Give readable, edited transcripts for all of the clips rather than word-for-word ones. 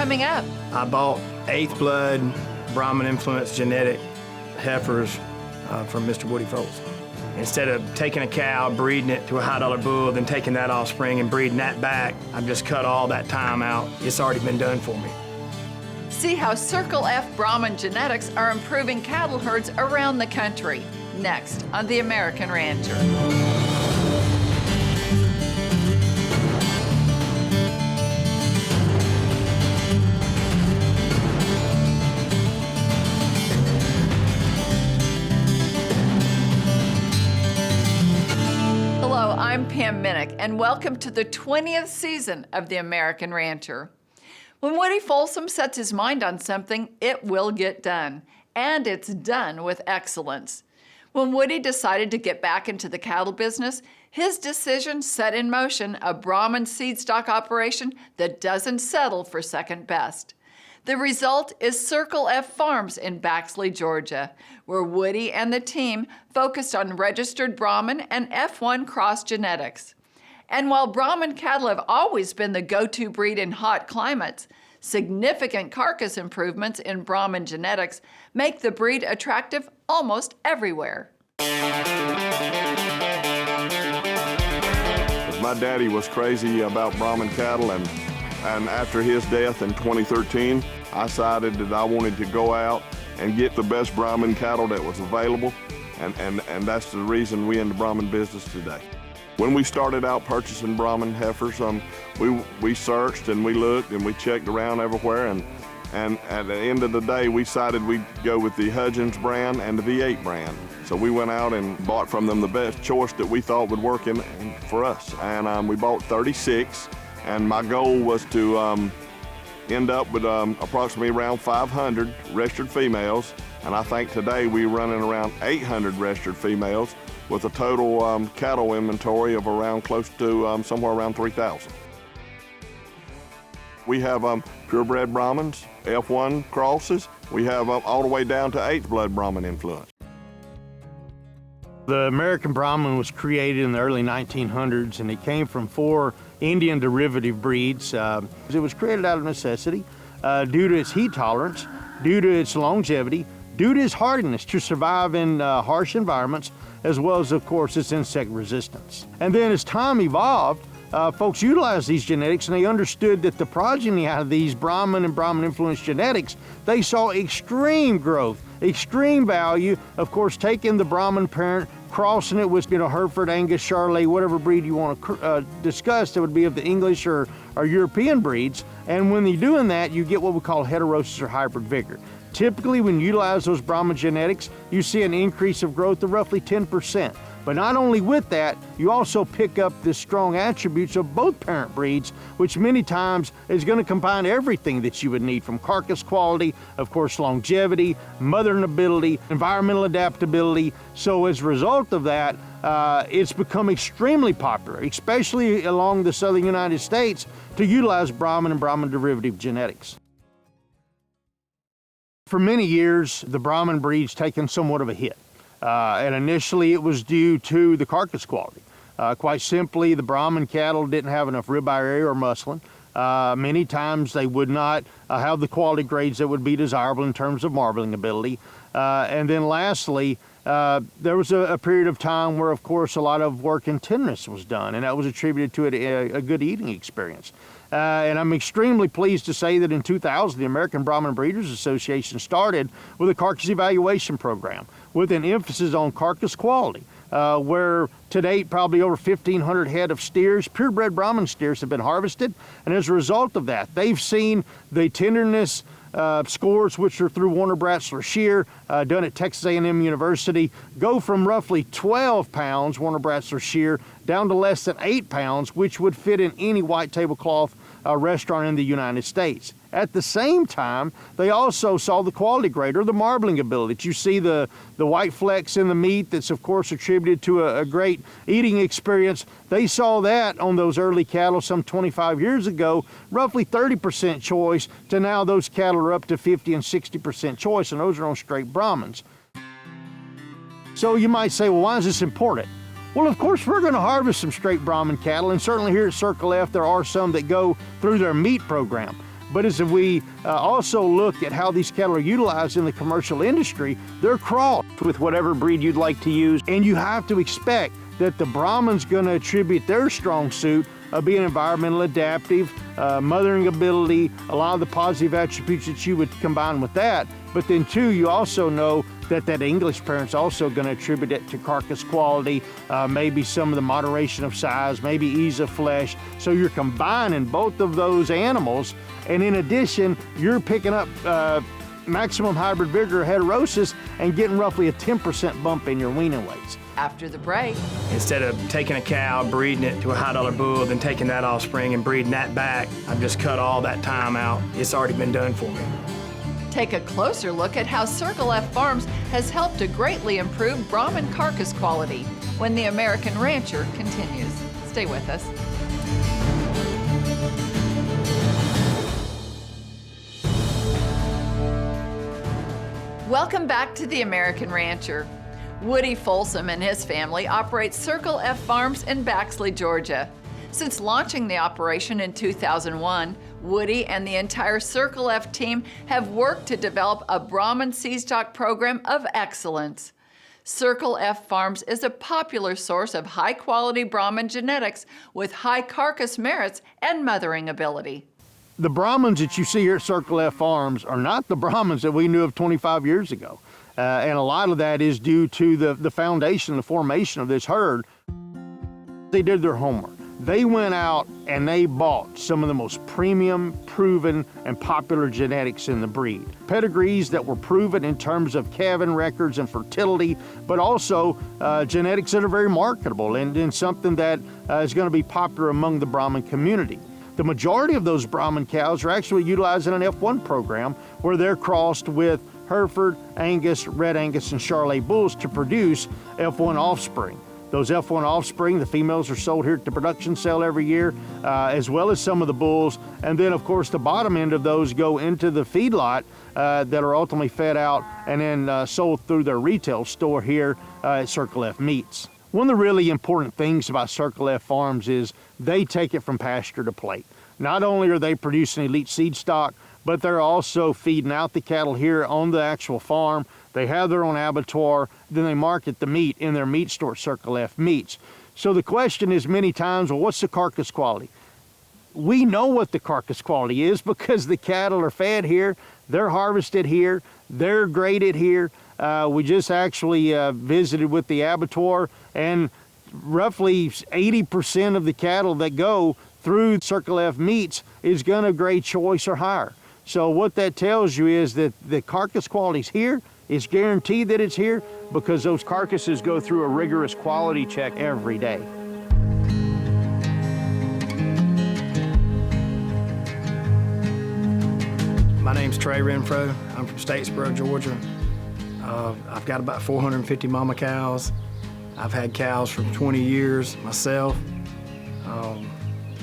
coming up. I bought 8th blood Brahman influenced genetic heifers from Mr. Woody Folsom. Instead of taking a cow, breeding it to a high-dollar bull, then taking that offspring and breeding that back, I've just cut all that time out. It's already been done for me. See how Circle F Brahman genetics are improving cattle herds around the country. Next on The American Rancher. Hello, I'm Pam Minnick, and welcome to the 20th season of The American Rancher. When Woody Folsom sets his mind on something, it will get done, and it's done with excellence. When Woody decided to get back into the cattle business, his decision set in motion a Brahman seedstock operation that doesn't settle for second best. The result is Circle F Farms in Baxley, Georgia, where Woody and the team focused on registered Brahman and F1 cross genetics. And while Brahman cattle have always been the go-to breed in hot climates, significant carcass improvements in Brahman genetics make the breed attractive almost everywhere. My daddy was crazy about Brahman cattle, and after his death in 2013, I decided that I wanted to go out and get the best Brahman cattle that was available, and that's the reason we're in the Brahman business today. When we started out purchasing Brahman heifers, we searched and we looked and we checked around everywhere, and at the end of the day, we decided we'd go with the Hudgens brand and the V8 brand. So we went out and bought from them the best choice that we thought would work for us. And we bought 36, and my goal was to end up with approximately around 500 registered females. And I think today we're running around 800 registered females with a total cattle inventory of around close to somewhere around 3,000. We have purebred Brahmans, F1 crosses. We have all the way down to 8th blood Brahman influence. The American Brahman was created in the early 1900s, and it came from 4 Indian derivative breeds. It was created out of necessity due to its heat tolerance, due to its longevity, due to its hardiness to survive in harsh environments, as well as, of course, its insect resistance. And then as time evolved, folks utilized these genetics, and they understood that the progeny out of these Brahman and Brahman-influenced genetics, they saw extreme growth, extreme value. Of course, taking the Brahman parent, crossing it with, Hereford, Angus, Charolais, whatever breed you want to discuss that would be of the English or European breeds. And when you're doing that, you get what we call heterosis or hybrid vigor. Typically, when you utilize those Brahman genetics, you see an increase of growth of roughly 10%. But not only with that, you also pick up the strong attributes of both parent breeds, which many times is going to combine everything that you would need, from carcass quality, of course, longevity, mothering ability, environmental adaptability. So as a result of that, it's become extremely popular, especially along the southern United States, to utilize Brahman and Brahman derivative genetics. For many years, the Brahman breed's taken somewhat of a hit. And initially it was due to the carcass quality. Quite simply, the Brahman cattle didn't have enough ribeye area or muscling. Many times they would not have the quality grades that would be desirable in terms of marbling ability. And then lastly, there was a period of time where, of course, a lot of work in tenderness was done, and that was attributed to a good eating experience. And I'm extremely pleased to say that in 2000, the American Brahman Breeders Association started with a carcass evaluation program with an emphasis on carcass quality, where to date probably over 1,500 head of steers, purebred Brahman steers, have been harvested. And as a result of that, they've seen the tenderness scores, which are through Warner Bratzler Shear, done at Texas A&M University, go from roughly 12 pounds, Warner Bratzler Shear, down to less than 8 pounds, which would fit in any white tablecloth restaurant in the United States. At the same time, they also saw the quality grade, or the marbling ability. You see the white flecks in the meat that's, of course, attributed to a great eating experience. They saw that on those early cattle some 25 years ago, roughly 30% choice, to now those cattle are up to 50 and 60% choice, and those are on straight Brahmans. So you might say, well, why is this important? Well, of course, we're going to harvest some straight Brahman cattle, and certainly here at Circle F, there are some that go through their meat program. But as we also look at how these cattle are utilized in the commercial industry, they're crossed with whatever breed you'd like to use. And you have to expect that the Brahman's going to attribute their strong suit of being environmental adaptive, mothering ability, a lot of the positive attributes that you would combine with that. But then too, you also know that English parent's also going to attribute it to carcass quality, maybe some of the moderation of size, maybe ease of flesh. So you're combining both of those animals, and in addition, you're picking up maximum hybrid vigor or heterosis and getting roughly a 10% bump in your weaning weights. After the break, Instead of taking a cow, breeding it to a high-dollar bull, then taking that offspring and breeding that back, I've just cut all that time out. It's already been done for me. take a closer look at how Circle F Farms has helped to greatly improve Brahman carcass quality when the American Rancher continues. Stay with us. Welcome back to the American Rancher. Woody Folsom and his family operate Circle F Farms in Baxley, Georgia. Since launching the operation in 2001, Woody and the entire Circle F team have worked to develop a Brahman seedstock program of excellence. Circle F Farms is a popular source of high-quality Brahman genetics with high carcass merits and mothering ability. The Brahmans that you see here at Circle F Farms are not the Brahmans that we knew of 25 years ago. And a lot of that is due to the foundation, the formation of this herd. They did their homework. They went out and they bought some of the most premium, proven, and popular genetics in the breed. Pedigrees that were proven in terms of calving records and fertility, but also genetics that are very marketable and something that is going to be popular among the Brahman community. The majority of those Brahman cows are actually utilizing an F1 program where they're crossed with Hereford, Angus, Red Angus, and Charolais bulls to produce F1 offspring. Those F1 offspring, the females are sold here at the production sale every year, as well as some of the bulls. And then, of course, the bottom end of those go into the feedlot that are ultimately fed out and then sold through their retail store here at Circle F Meats. One of the really important things about Circle F Farms is they take it from pasture to plate. Not only are they producing elite seed stock, but they're also feeding out the cattle here on the actual farm. They have their own abattoir, then they market the meat in their meat store, Circle F Meats. So the question is many times, well, what's the carcass quality? We know what the carcass quality is because the cattle are fed here, they're harvested here, they're graded here. We just actually visited with the abattoir, and roughly 80% of the cattle that go through Circle F Meats is gonna grade choice or higher. So what that tells you is that the carcass quality's here. It's guaranteed that it's here because those carcasses go through a rigorous quality check every day. My name's Trey Renfro. I'm from Statesboro, Georgia. I've got about 450 mama cows. I've had cows for 20 years myself.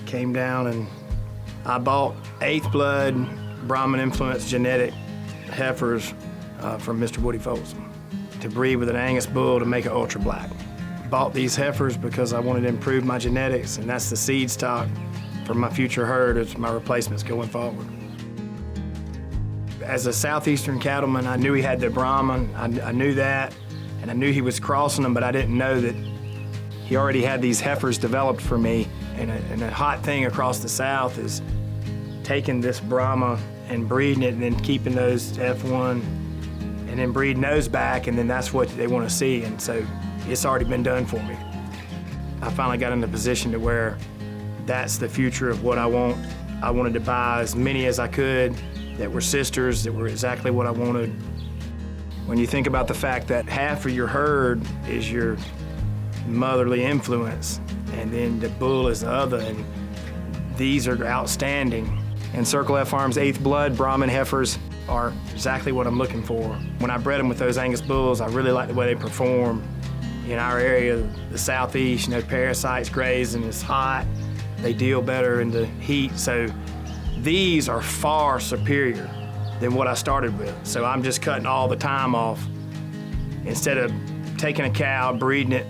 Came down and I bought 8th blood Brahman influenced genetic heifers from Mr. Woody Folsom to breed with an Angus bull to make it ultra black. Bought these heifers because I wanted to improve my genetics, and that's the seed stock for my future herd as my replacements going forward. As a southeastern cattleman, I knew he had the Brahman. I knew that, and I knew he was crossing them, but I didn't know that he already had these heifers developed for me. And a hot thing across the South is taking this Brahma and breeding it and then keeping those F1 and then breeding those back, and then that's what they want to see. And so it's already been done for me. I finally got in the position to where that's the future of what I want. I wanted to buy as many as I could that were sisters, that were exactly what I wanted. When you think about the fact that half of your herd is your motherly influence, and then the bull is the other, and these are outstanding. And Circle F Farms 8th blood Brahman heifers are exactly what I'm looking for. When I bred them with those Angus bulls, I really like the way they perform. In our area, the southeast, parasites grazing, it's hot. They deal better in the heat, so these are far superior than what I started with. So I'm just cutting all the time off. Instead of taking a cow, breeding it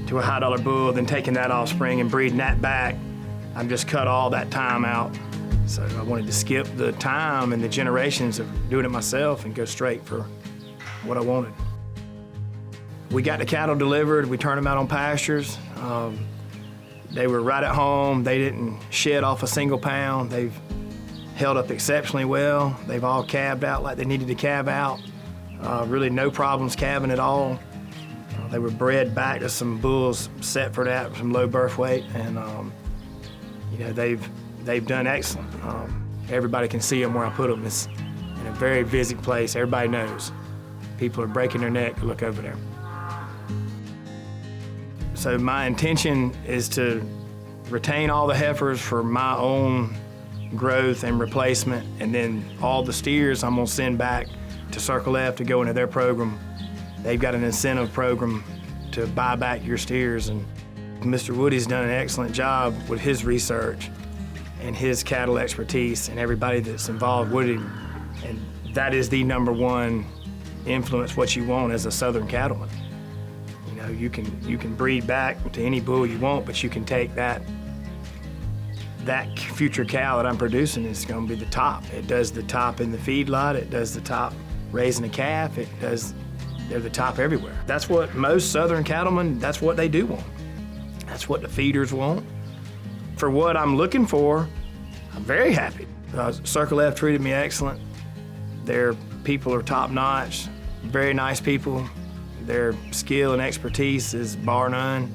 to a high-dollar bull, then taking that offspring and breeding that back, I've just cut all that time out. So I wanted to skip the time and the generations of doing it myself and go straight for what I wanted. We got the cattle delivered, we turned them out on pastures. They were right at home, they didn't shed off a single pound. They've held up exceptionally well. They've all calved out like they needed to calve out. Really no problems calving at all. They were bred back to some bulls set for that, some low birth weight, and you know, they've done excellent. Everybody can see them where I put them. It's in a very busy place. Everybody knows. People are breaking their neck to look over there. So my intention is to retain all the heifers for my own growth and replacement, and then all the steers I'm gonna send back to Circle F to go into their program. They've got an incentive program to buy back your steers, and Mr. Woody's done an excellent job with his research and his cattle expertise and everybody that's involved with him, and that is the #1 influence what you want as a Southern cattleman. You know, you can breed back to any bull you want, but you can take that future cow that I'm producing is going to be the top. It does the top in the feedlot, it does the top raising a calf, they're the top everywhere. That's what most Southern cattlemen, that's what they do want. That's what the feeders want. For what I'm looking for, I'm very happy. Circle F treated me excellent. Their people are top notch, very nice people. Their skill and expertise is bar none.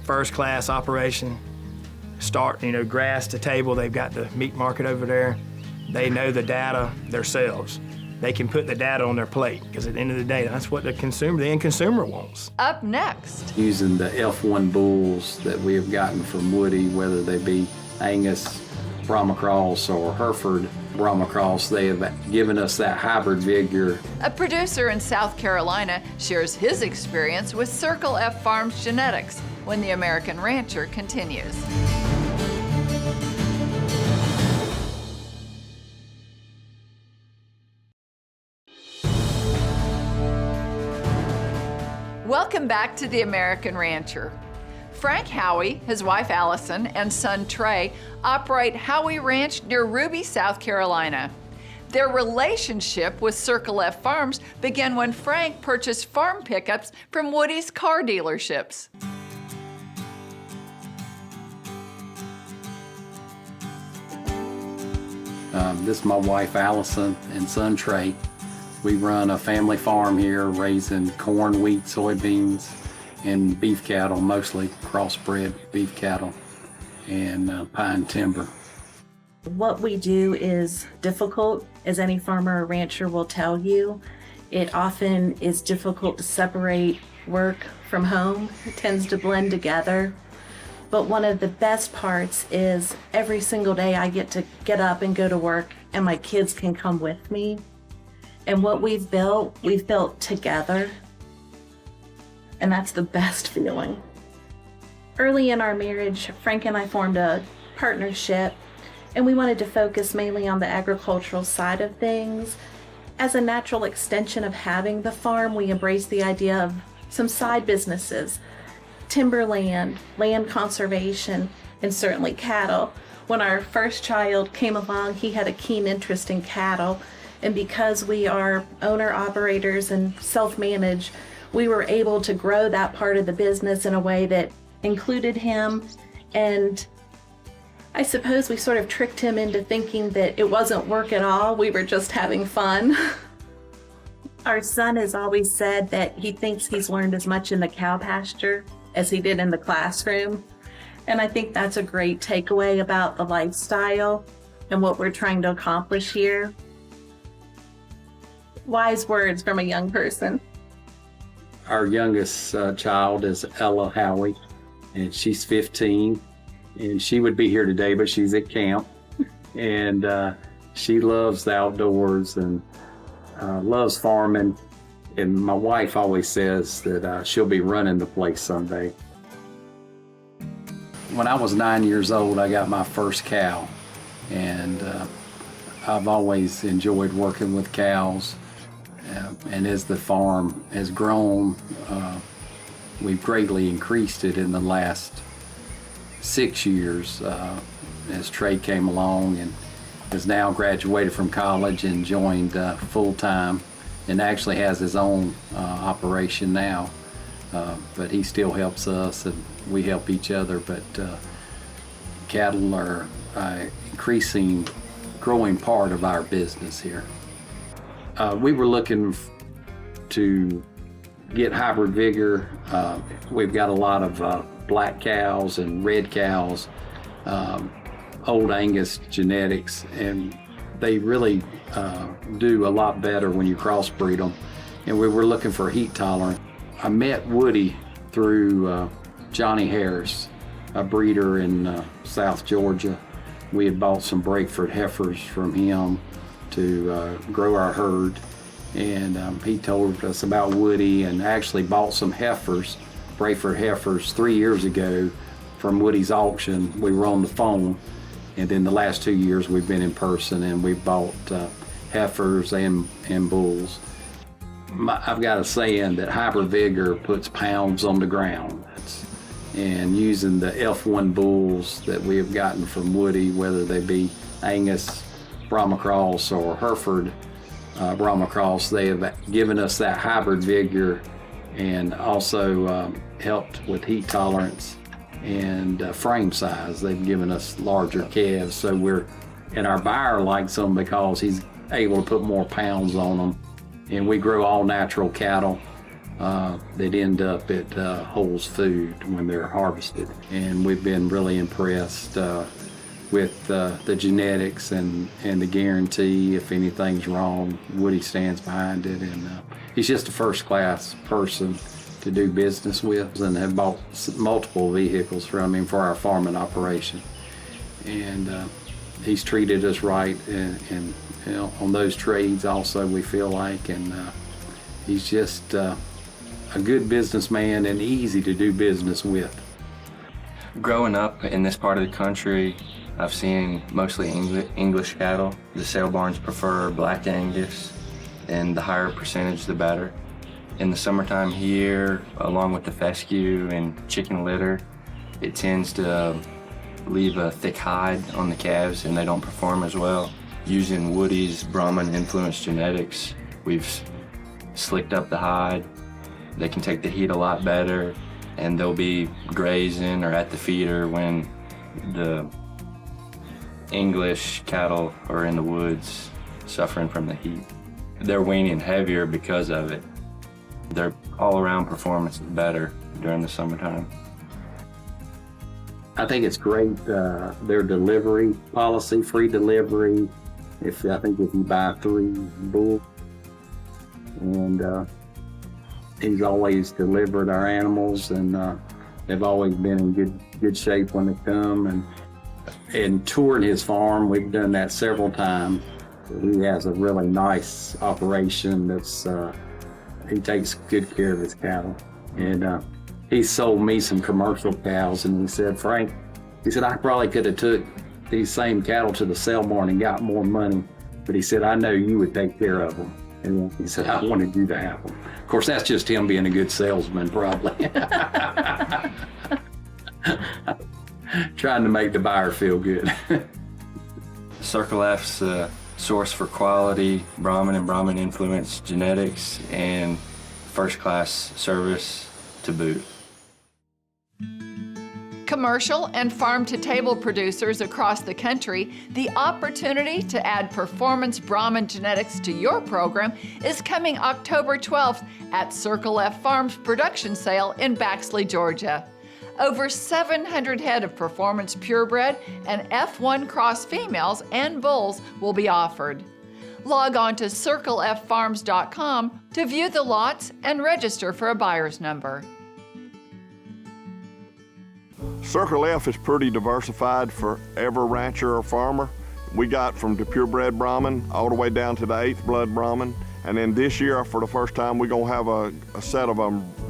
First class operation. Start, you know, grass to table. They've got the meat market over there. They know the data themselves. They can put the data on their plate, because at the end of the day, that's what the end consumer wants. Up next. Using the F1 bulls that we have gotten from Woody, whether they be Angus Brahma Cross or Hereford Brahma Cross, they have given us that hybrid vigor. A producer in South Carolina shares his experience with Circle F Farms genetics when The American Rancher continues. Welcome back to The American Rancher. Frank Howie, his wife Allison, and son Trey operate Howie Ranch near Ruby, South Carolina. Their relationship with Circle F Farms began when Frank purchased farm pickups from Woody's car dealerships. This is my wife Allison and son Trey. We run a family farm here raising corn, wheat, soybeans, and beef cattle, mostly crossbred beef cattle, and pine timber. What we do is difficult, as any farmer or rancher will tell you. It often is difficult to separate work from home. It tends to blend together. But one of the best parts is every single day I get to get up and go to work, and my kids can come with me. And what we've built together. And that's the best feeling. Early in our marriage, Frank and I formed a partnership, and we wanted to focus mainly on the agricultural side of things. As a natural extension of having the farm, we embraced the idea of some side businesses, timberland, land conservation, and certainly cattle. When our first child came along, he had a keen interest in cattle, and because we are owner-operators and self-manage, we were able to grow that part of the business in a way that included him, and I suppose we sort of tricked him into thinking that it wasn't work at all, we were just having fun. Our son has always said that he thinks he's learned as much in the cow pasture as he did in the classroom, and I think that's a great takeaway about the lifestyle and what we're trying to accomplish here. Wise words from a young person. Our youngest child is Ella Howie, and she's 15, and she would be here today, but she's at camp, and she loves the outdoors and loves farming, and my wife always says that she'll be running the place someday. When I was 9 years old, I got my first cow, and I've always enjoyed working with cows. And as the farm has grown, we've greatly increased it in the last 6 years. as Trey came along and has now graduated from college and joined full-time and actually has his own operation now. But he still helps us and we help each other. But cattle are increasing, growing part of our business here. We were looking to get hybrid vigor. We've got a lot of black cows and red cows, Old Angus genetics, and they really do a lot better when you crossbreed them. And we were looking for heat tolerant. I met Woody through Johnny Harris, a breeder in South Georgia. We had bought some Breakford heifers from him to grow our herd. And he told us about Woody and actually bought some heifers, Breakford heifers, 3 years ago from Woody's auction. We were on the phone, and then the last 2 years we've been in person and we bought heifers and bulls. I've got a saying that hybrid vigor puts pounds on the ground. And using the F1 bulls that we have gotten from Woody, whether they be Angus, Brahma Cross, or Hereford Brahma Cross, they have given us that hybrid vigor and also helped with heat tolerance and frame size. They've given us larger calves, so and our buyer likes them because he's able to put more pounds on them. And we grow all natural cattle that end up at Whole's Food when they're harvested. And we've been really impressed with the genetics and the guarantee. If anything's wrong, Woody stands behind it. And he's just a first-class person to do business with, and have bought multiple vehicles from him for our farming operation. And he's treated us right, and you know, on those trades also, we feel like, and he's just a good businessman and easy to do business with. Growing up in this part of the country, I've seen mostly English cattle. The sale barns prefer Black Angus, and the higher percentage, the better. In the summertime here, along with the fescue and chicken litter, it tends to leave a thick hide on the calves and they don't perform as well. Using Woody's Brahman influenced genetics, we've slicked up the hide. They can take the heat a lot better, and they'll be grazing or at the feeder when the English cattle are in the woods suffering from the heat. They're weaning heavier because of it. Their all-around performance is better during the summertime. I think it's great, their delivery policy, free delivery. I think if you buy 3 bulls, and he's always delivered our animals, and they've always been in good shape when they come. And touring his farm, we've done that several times. He has a really nice operation that's, he takes good care of his cattle. And he sold me some commercial cows, and he said, Frank, he said, I probably could have took these same cattle to the sale barn and got more money, but he said, I know you would take care of them. And he said, I wanted you to have them. Of course, that's just him being a good salesman, probably. Trying to make the buyer feel good. Circle F's a source for quality Brahman and Brahman influenced genetics and first-class service to boot. Commercial and farm-to-table producers across the country, the opportunity to add performance Brahman genetics to your program is coming October 12th at Circle F Farms Production Sale in Baxley, Georgia. Over 700 head of performance purebred and F1 cross females and bulls will be offered. Log on to circleffarms.com to view the lots and register for a buyer's number. Circle F is pretty diversified for every rancher or farmer. We got from the purebred Brahman all the way down to the 8th blood Brahman. And then this year, for the first time, we're gonna have a set of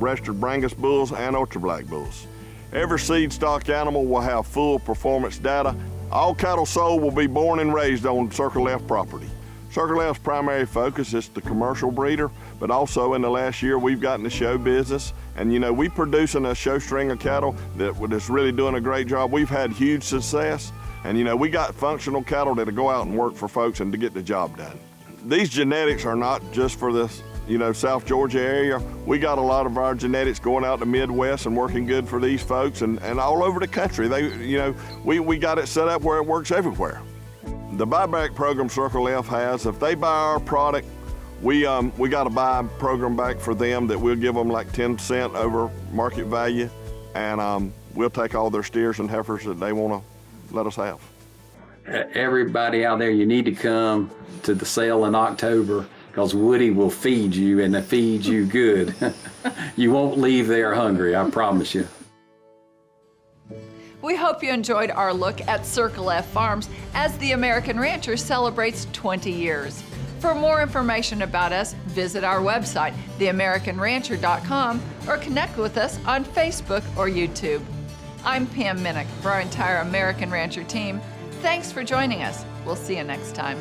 registered Brangus bulls and ultra black bulls. Every seed stock animal will have full performance data. All cattle sold will be born and raised on Circle F property. Circle F's primary focus is the commercial breeder, but also in the last year we've gotten the show business. And you know, we producing a show string of cattle that's really doing a great job. We've had huge success. And you know, we got functional cattle that'll go out and work for folks and to get the job done. These genetics are not just for this, you know, South Georgia area. We got a lot of our genetics going out to Midwest and working good for these folks and all over the country. They, you know, we got it set up where it works everywhere. The buyback program Circle F has, if they buy our product, we got a buy program back for them that we'll give them like 10% over market value, and we'll take all their steers and heifers that they want to let us have. Everybody out there, you need to come to the sale in October because Woody will feed you and feed you good. You won't leave there hungry, I promise you. We hope you enjoyed our look at Circle F Farms as the American Rancher celebrates 20 years. For more information about us, visit our website, theamericanrancher.com, or connect with us on Facebook or YouTube. I'm Pam Minnick for our entire American Rancher team. Thanks for joining us. We'll see you next time.